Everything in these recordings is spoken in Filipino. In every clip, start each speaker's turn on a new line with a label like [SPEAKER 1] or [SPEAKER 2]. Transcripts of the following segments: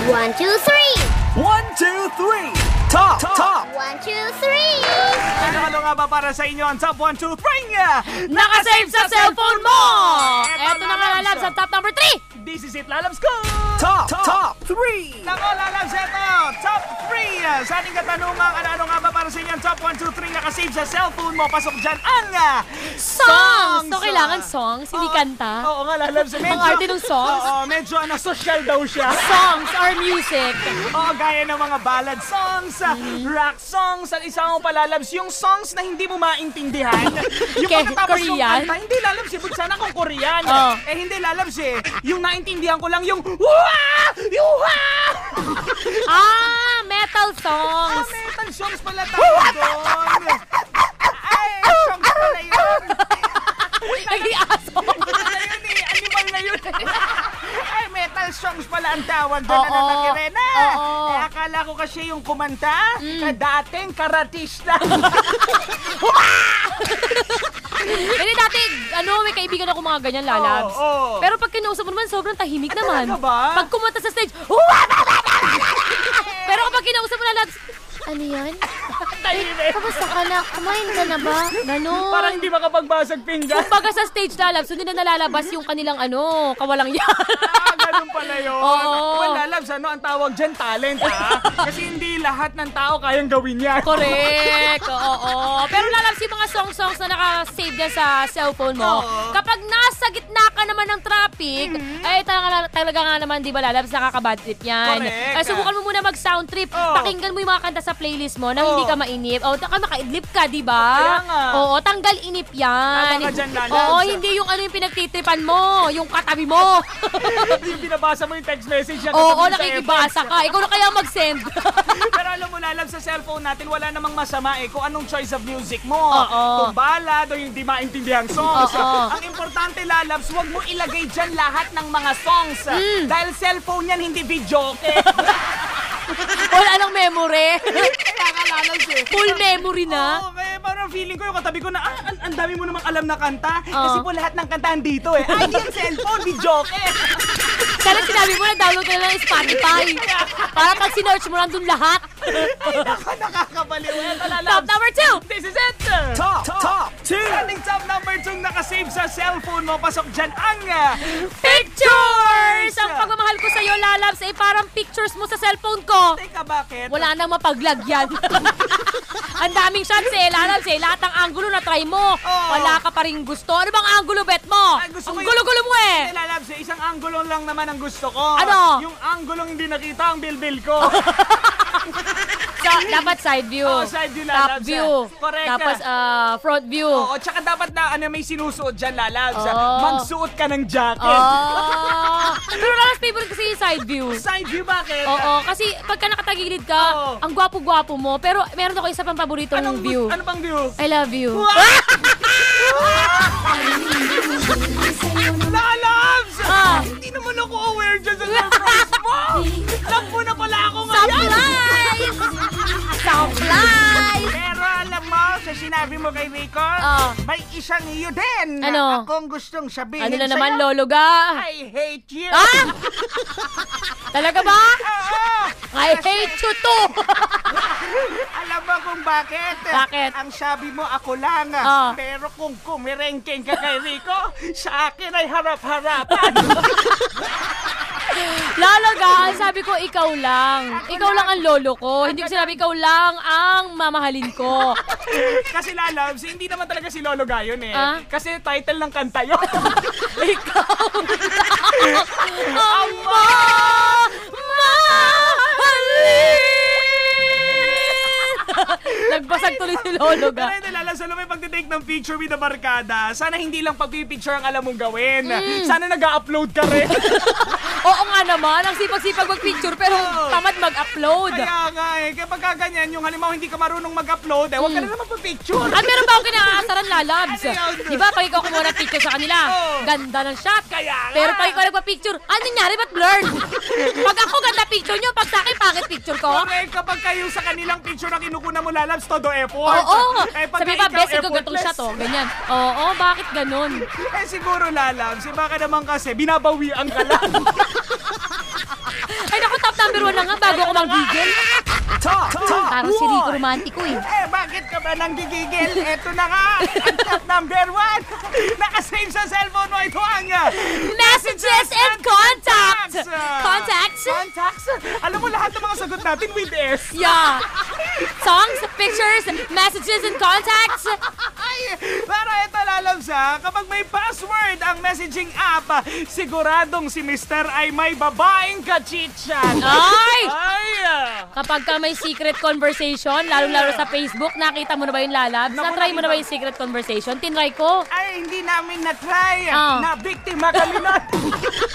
[SPEAKER 1] 1, 2, 3.
[SPEAKER 2] 1, 2, 3. Top.
[SPEAKER 1] 1, 2, 3.
[SPEAKER 2] Ano nga ba para sa inyo ang top 1, 2, 3?
[SPEAKER 3] Nakasave sa cellphone mo! Eto na nga, Lalabs, ang top number 3!
[SPEAKER 2] This is it, Lalabs ko! Top 3! Nako, Lalabs, eto! Top 3! Sa ating katanungan, ano nga ba para sa inyo ang top 1, 2, 3 nakasave sa cellphone mo? Pasok dyan ang
[SPEAKER 3] Songs! So, kailangan songs, hindi kanta.
[SPEAKER 2] Oo nga, Lalabs.
[SPEAKER 3] Ang arte ng songs.
[SPEAKER 2] Oo, medyo social daw siya.
[SPEAKER 3] Songs or music.
[SPEAKER 2] Oo, gaya ng mga ballad songs, rock songs, at isa mo pa, Lalabs, yung songs na hindi mo maintindihan. Yung pagkatapos yung
[SPEAKER 3] Korean?
[SPEAKER 2] kanta, hindi, Lalabs, sana kung Korean.
[SPEAKER 3] Oh.
[SPEAKER 2] Eh, hindi, Lalabs, yung naintindihan ko lang yung Wah! Yuha!
[SPEAKER 3] Metal songs.
[SPEAKER 2] Metal songs pala tayo doon. Ay, songs pala yun.
[SPEAKER 3] Nag-iaso.
[SPEAKER 2] Animal na yun. Ay, metal songs pala ang tawag doon. Ano na, Kirena? Eh, akala ko kasi yung kumanta, dating karatista.
[SPEAKER 3] Hindi dati, may kaibigan ako mga ganyan, Lalabs. Pero pag kinausap mo naman, sobrang tahimik naman.
[SPEAKER 2] Talaga ba?
[SPEAKER 3] Pag kumanta sa stage, pero kapag kinausap mo, Lalabs, ano yan? Kamusta ka na? Kumain ka na ba? Ganon.
[SPEAKER 2] Parang hindi makapagbasag pinggan.
[SPEAKER 3] Kumbaga sa stage, Lalabs, hindi na nalalabas yung kanilang kawalang yan.
[SPEAKER 2] Ganun pala yun. Well, Lalabs, ang tawag dyan, talent, Kasi hindi lahat ng tao kayang gawin yan.
[SPEAKER 3] Correct. Oo. Pero Lalabs, yung mga songs na nakasave dyan sa cellphone mo, kapag nasa gitna ka naman ng traffic, ay talaga nga naman, di ba, Lalabs, nakaka-bad trip yan.
[SPEAKER 2] Correct.
[SPEAKER 3] Subukan mo muna mag-sound trip. Pakinggan mo yung mga kanta sa playlist mo na hindi ka mainip. Makaidlip ka, di ba?
[SPEAKER 2] Kaya nga.
[SPEAKER 3] Oo, tanggal inip yan.
[SPEAKER 2] Tama ka dyan, Lalabs.
[SPEAKER 3] Oo, hindi yung yung pinagtitripan mo, yung katabi mo.
[SPEAKER 2] Yung binabasa mo yung text message niya.
[SPEAKER 3] Oo, nakikibasa ka. Ikaw na kaya mag-send.
[SPEAKER 2] Pero alam mo, Lalabs, sa cellphone natin, wala namang masama kung anong choice of music mo.
[SPEAKER 3] Oo.
[SPEAKER 2] Kung ballad o yung di maintindihan songs. Ang importante, Lalabs, huwag mo ilagay dyan lahat ng mga songs. Dahil cellphone yan, hindi video.
[SPEAKER 3] Wala nang memory.
[SPEAKER 2] Kaya ka, Lalabs,
[SPEAKER 3] Full memory na.
[SPEAKER 2] Oo, kaya parang feeling ko yung katabi ko na, ang dami mo namang alam na kanta. Kasi po lahat ng kanta dito Ay, yung cellphone, video.
[SPEAKER 3] Sana sinabi mo na download ka na ng Spotify. Para pag sinearch mo nandun lahat.
[SPEAKER 2] Ay, nakakabaliw.
[SPEAKER 3] Top number 2.
[SPEAKER 2] This is it! Top 2! Ating top number 2 nakasave sa cellphone mo. Pasok dyan ang
[SPEAKER 3] Pictures! Ang pagmamahal ko sa'yo, Lalabs, ay parang pictures mo sa cellphone ko.
[SPEAKER 2] Teka, bakit?
[SPEAKER 3] Wala nang mapaglagyan. Ang daming shots Lalabs, lahat ng angulo na try mo. Wala ka pa rin gusto. Ano bang angulo bet mo?
[SPEAKER 2] Ay, gusto
[SPEAKER 3] Ang
[SPEAKER 2] ko
[SPEAKER 3] gulo-gulo mo
[SPEAKER 2] Hindi, Lalabs, isang angulo lang naman ang gusto ko.
[SPEAKER 3] Ano?
[SPEAKER 2] Yung angulong hindi nakita ang bilbil ko.
[SPEAKER 3] So, dapat side view.
[SPEAKER 2] Side view,
[SPEAKER 3] Top
[SPEAKER 2] Lalabs.
[SPEAKER 3] view.
[SPEAKER 2] Correct.
[SPEAKER 3] Tapos front view.
[SPEAKER 2] Oo, tsaka dapat na may sinusuot dyan, Lalabs. Magsuot ka ng jacket.
[SPEAKER 3] Pero Lalabs, favorite kasi yung side view.
[SPEAKER 2] Side view, bakit?
[SPEAKER 3] Oo, kasi pagka nakatagilid ka, ang gwapo-gwapo mo. Pero meron ako isa pang paboritong view.
[SPEAKER 2] Ano bang view?
[SPEAKER 3] I love you.
[SPEAKER 2] Lalabs! Hindi naman ako aware dyan sa surprise mo! Lampo na pala ako ngayon!
[SPEAKER 3] Surprise!
[SPEAKER 2] Pero alam mo, sa sinabi mo kay Rico, may isang iyo din
[SPEAKER 3] Ano?
[SPEAKER 2] na akong gustong sabihin
[SPEAKER 3] Ano na
[SPEAKER 2] sa'yo.
[SPEAKER 3] naman, Lologa?
[SPEAKER 2] I hate you!
[SPEAKER 3] Talaga ba?
[SPEAKER 2] Oo!
[SPEAKER 3] I hate you too!
[SPEAKER 2] Alam mo kung bakit?
[SPEAKER 3] Bakit?
[SPEAKER 2] Ang sabi mo ako lang. Pero kung kumirengking ka kay Rico, sa akin ay harap-harapan.
[SPEAKER 3] Lologa, sabi ko ikaw lang. Ikaw lang ang lolo ko. Hindi ko sinabi ikaw lang ang mamahalin ko.
[SPEAKER 2] Kasi Lalabs, hindi naman talaga si Lolo Gayon Kasi title ng kanta yun.
[SPEAKER 3] Ikaw ang mamahalin! Nagbasag tuloy si Lologa.
[SPEAKER 2] Pero hindi, Lalabs, alam mo yung pagtitake ng picture with the barkada, sana hindi lang pagpipicture ang alam mong gawin. Sana nag-upload ka rin.
[SPEAKER 3] Oo nga naman, ang sipag-sipag mag-picture pero tamad mag-upload.
[SPEAKER 2] Kaya nga Kaya pagka ganyan, yung halimbawa hindi ka marunong mag-upload, huwag ka na naman pa-picture.
[SPEAKER 3] Meron ba akong kinakaasaran, Lalabs?
[SPEAKER 2] Ano yun?
[SPEAKER 3] Di ba pag ikaw kumuha ng picture sa kanila, ganda ng shot.
[SPEAKER 2] Kaya nga.
[SPEAKER 3] Pero pag ikaw nagpa-picture, ano nangyari? Ba't blurred? Pag ako ganda picture nyo, pag sa akin pangit picture ko.
[SPEAKER 2] Okay, kapag kayo sa kanilang picture na kinukuna mo, Lalabs, todo effort.
[SPEAKER 3] Oo.
[SPEAKER 2] Pagka
[SPEAKER 3] Sabi ba,
[SPEAKER 2] ikaw
[SPEAKER 3] best ikaw gatong shot, ganyan. Oo, bakit ganun?
[SPEAKER 2] Siguro, Lalabs, baka naman kasi binabawian ka lang.
[SPEAKER 3] Ay naku, top number nga bago ako manggigil. Parang si Rico Romantico eh.
[SPEAKER 2] Bakit ka ba nang gigigil? Eto na nga, ang top number 1. Nakasave sa cellphone mo ito ang
[SPEAKER 3] Messages and contacts! Contacts?
[SPEAKER 2] Contacts? Alam mo lahat ng mga sagot natin with S.
[SPEAKER 3] Yeah. Songs, pictures, messages, and contacts.
[SPEAKER 2] Pero ito lalamsa, kapag may password ang messaging app, siguradong si Mr. ay may babaeng kachitsan.
[SPEAKER 3] Ay!
[SPEAKER 2] Ay!
[SPEAKER 3] Kapag ka may secret conversation, lalo-lalo sa Facebook, nakita mo na ba yung lalabs?
[SPEAKER 2] Naku,
[SPEAKER 3] Na-try mo na ba yung secret conversation? Tinry ko.
[SPEAKER 2] Ay, hindi namin na-try.
[SPEAKER 3] Ah.
[SPEAKER 2] Na-biktima kami nun.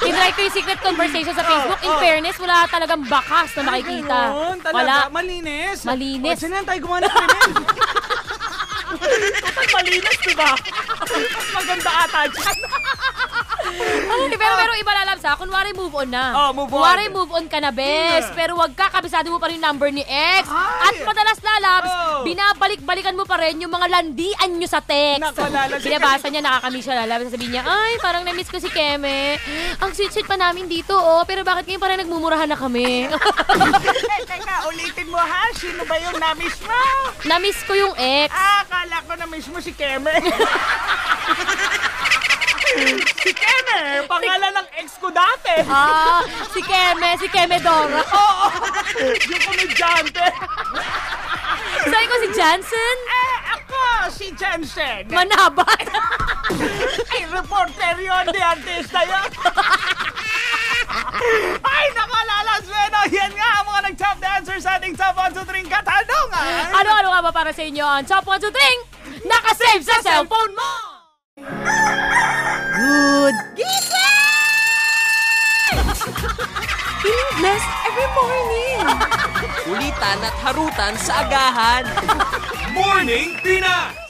[SPEAKER 3] Tinry ko yung secret conversation sa Facebook. In fairness, wala talagang bakas na nakikita.
[SPEAKER 2] Ganun, talaga.
[SPEAKER 3] Wala.
[SPEAKER 2] Malinis.
[SPEAKER 3] Malinis.
[SPEAKER 2] O, saan tayo gumawa ng krimen? Total malinis, diba? Mas maganda ata dyan.
[SPEAKER 3] Pero iba lalabs ha. Kunwari move on na.
[SPEAKER 2] Oh, move on.
[SPEAKER 3] Kunwari move on ka na, bes. Pero wag ka, kabisado mo pa rin yung number ni ex.
[SPEAKER 2] Ay.
[SPEAKER 3] At madalas lalabs,
[SPEAKER 2] Oh.
[SPEAKER 3] binabalik-balikan mo pa rin yung mga landian nyo sa text.
[SPEAKER 2] Naku, lalabs.
[SPEAKER 3] Binabasa niya, nakakamiss siya lalabs. Sabihin niya, ay, parang na-miss ko si Keme. Ang sweet-sweet pa namin dito, oh. Pero bakit ngayon parang nagmumurahan na kami?
[SPEAKER 2] Teka, ulitin mo ha. Sino ba yung na-miss mo?
[SPEAKER 3] Na-miss ko yung ex.
[SPEAKER 2] Akala ko na-miss mo si Keme. Si Keme, pangalan ng ex ko dati.
[SPEAKER 3] Si Keme Dora.
[SPEAKER 2] Oo, yung komedyante.
[SPEAKER 3] Sabi ko si Jansen.
[SPEAKER 2] Ako, si Jensen.
[SPEAKER 3] Manabat.
[SPEAKER 2] Ay, reporter yun, di artista yun. Ay, nakalalas, Leno. Yan nga ang mga nag-top dancer sa ating Top 1, 2, 3 katanungan.
[SPEAKER 3] Ano nga ba para sa inyo ang Top 1, 2, 3? Nakasave sa cellphone mo!
[SPEAKER 4] Good feeling blessed every morning.
[SPEAKER 5] Kulitan at harutan sa agahan.
[SPEAKER 6] Morning Pinas!